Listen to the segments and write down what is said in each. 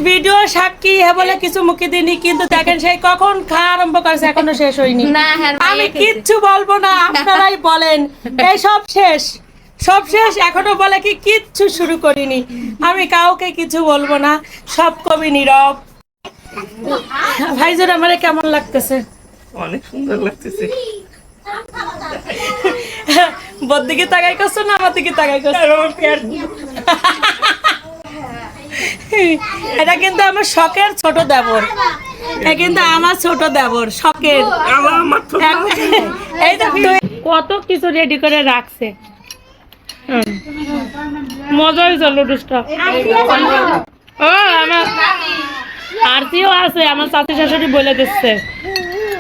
Video সাক্ষী হে বলে কিছু মুখে দিনি, কিন্তু দেখেন সেই কখন খাওয়া আরম্ভ করেছে, এখনো শেষ হয়নি। আমি কিচ্ছু বলবো না, আপনারাই বলেন। এই সব শেষ, সব শেষ, এখনো বলে কি কিচ্ছু শুরু করিনি। আমি কাউকে কিছু বলবো না, সব কবি নীরব। ভাইজান আমারে কেমন লাগতেছে? অনেক সুন্দর লাগতেছে। বোর দিকে তাকাই করছো না আমার দিকে তাকাই করছো? এটা কিন্তু আমার শখের ছোট দেবর, এটা কিন্তু আমার ছোট দেবর শখের। এই তো কত কিছু রেডি করে রাখছে। মজা হয়েছে লুডুসটা। ও আমার আরতিও আছে, আমার চাচি শাশুড়ি বলে দিচ্ছে।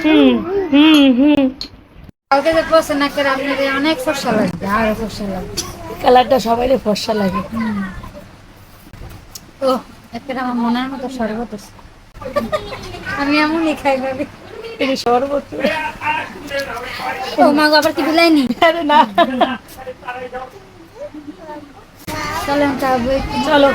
হুম হুম হুম, কালকে যে বসে না করে আপনাদের অনেক ফর্সা লাগবে, আরো ফর্সা লাগবে। কালারটা সবাই ফর্সা লাগে। ও একটা আমার মনের মতো শরবত আছে, আমি এমনই খাই ভাবি। এই শরবত ও মা গো, আবার কি বিলাইনি? আরে না, চলো খাবো, চলো।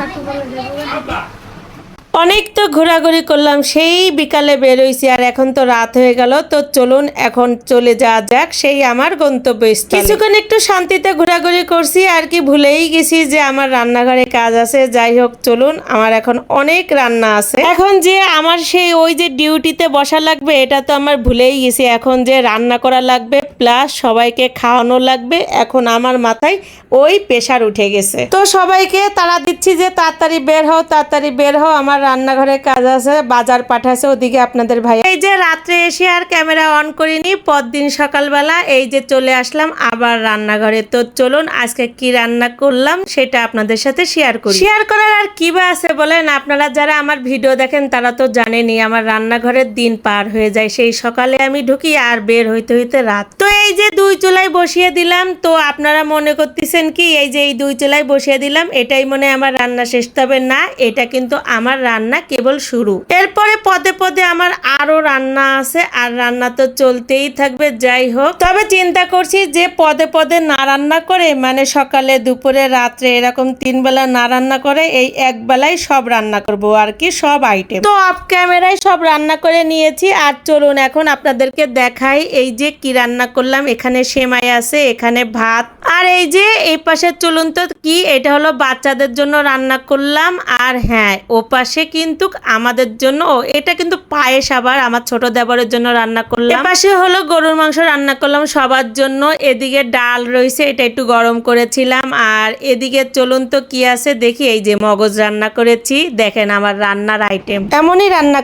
অনেক তো ঘোরাঘুরি করলাম, সেই বিকালে বের হইছি, আর এখন তো রাত হয়ে গেল। তো চলুন এখন চলে যাওয়া যাক সেই আমার গন্তব্যস্থলে। কিছুক্ষণ একটু শান্তিতে ঘোরাঘুরি করছি, আর কি ভুলেই গেছি যে আমার রান্নাঘরে কাজ আছে। যাই হোক চলুন, আমার এখন অনেক রান্না আছে। এখন যে আমার সেই ওই যে ডিউটিতে বসা লাগবে, এটা তো আমার ভুলেই গেছি। এখন যে রান্না করা লাগবে প্লাস সবাইকে খাওয়ানো লাগবে, এখন আমার মাথায় ওই প্রেশার উঠে গেছে। তো সবাইকে তাড়া দিচ্ছি যে তাড়াতাড়ি বের হও, তাড়াতাড়ি বের হও, আমার রান্নাঘরে কাজ আছে, বাজার পাঠাচ্ছে ওদিকে আপনাদের ভাই। এই যে রাত্রে এসে আর ক্যামেরা অন করিনি, পরদিন সকালবেলা এই যে চলে আসলাম আবার রান্নাঘরে। তো চলুন আজকে কি রান্না করলাম সেটা আপনাদের সাথে শেয়ার করি। শেয়ার করার আর কি বা আছে বলেন, আপনারা যারা আমার ভিডিও দেখেন তারা তো জানেনই আমার রান্নাঘরের দিন পার হয়ে যায়। সেই সকালে আমি ঢুকি আর বের হইতে হইতে রাত। তো এই যে 2 চুলায় বসিয়ে দিলাম। তো আপনারা মনে করতেছেন কি এই যে এই 2 চুলায় বসিয়ে দিলাম এটাই মনে আমার রান্না শেষ? তবে না, এটা কিন্তু আমার রান্না কেবল শুরু। এরপরে পদে পদে আমার আরো রান্না আছে, আর রান্না তো চলতেই থাকবে। যাই হোক, তবে চিন্তা করছি যে পদে পদে না রান্না করে, মানে সকালে দুপুরে রাত্রে এরকম 3 বেলা না রান্না করে এই এক বেলায় সব রান্না করব আর কি, সব আইটেম। তো অফ ক্যামেরায় সব রান্না করে নিয়েছি। আর চলুন এখন আপনাদেরকে দেখাই এই যে কি রান্না করলাম। এখানে সেমাই আছে, এখানে ভাত, আর এই যে এই পাশে চলুন তো কি, এটা হলো বাচ্চাদের জন্য রান্না করলাম। আর হ্যাঁ, ও পাশে কিন্তু আমাদের জন্য, এটা কিন্তু পায়েস আবার আমার ছোট দেবরের জন্য রান্না করলাম। পাশে হলো গরুর মাংস রান্না করলাম সবার জন্য। এদিকে ডাল রয়েছে, এটা একটু গরম করেছিলাম। আর এদিকে চলুন তো কি আছে দেখি, এই যে মগজ রান্না করেছি। দেখেন আমার রান্নার আইটেম এমনই রান্না